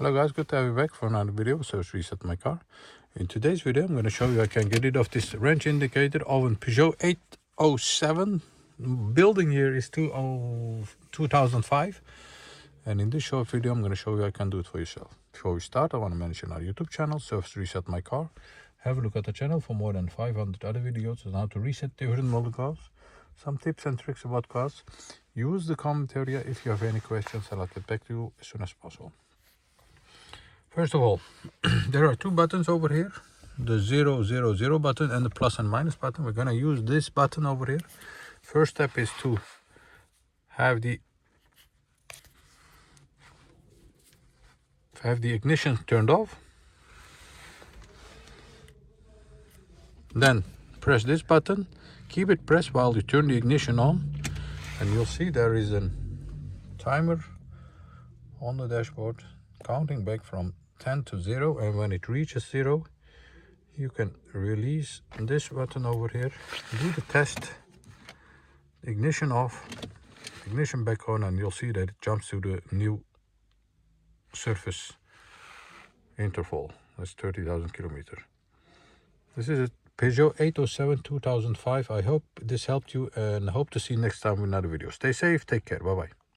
Hello guys, good to have you back for another video. So let's reset my car. In today's video I'm going to show you I can get rid of this range indicator of a Peugeot 807. Building year is 2005. And in this short video I'm going to show you I can do it for yourself. Before we start, I want to mention our YouTube channel, Surface Reset My Car. Have a look at the channel for more than 500 other videos on how to reset different model cars. Some tips and tricks about cars. Use the comment area if you have any questions and I'll get back to you as soon as possible. First of all, there are two buttons over here, the 000 button and the plus and minus button. We're going to use this button over here. First step is to have the ignition turned off. Then press this button, keep it pressed while you turn the ignition on, and you'll see there is a timer on the dashboard counting back from 10 to 0, and when it reaches 0 you can release this button over here, do the test, ignition off, ignition back on, and you'll see that it jumps to the new surface interval. That's 30,000 kilometers. This is a Peugeot 807 2005. I hope this helped you and hope to see you next time with another video. Stay safe, take care, bye bye.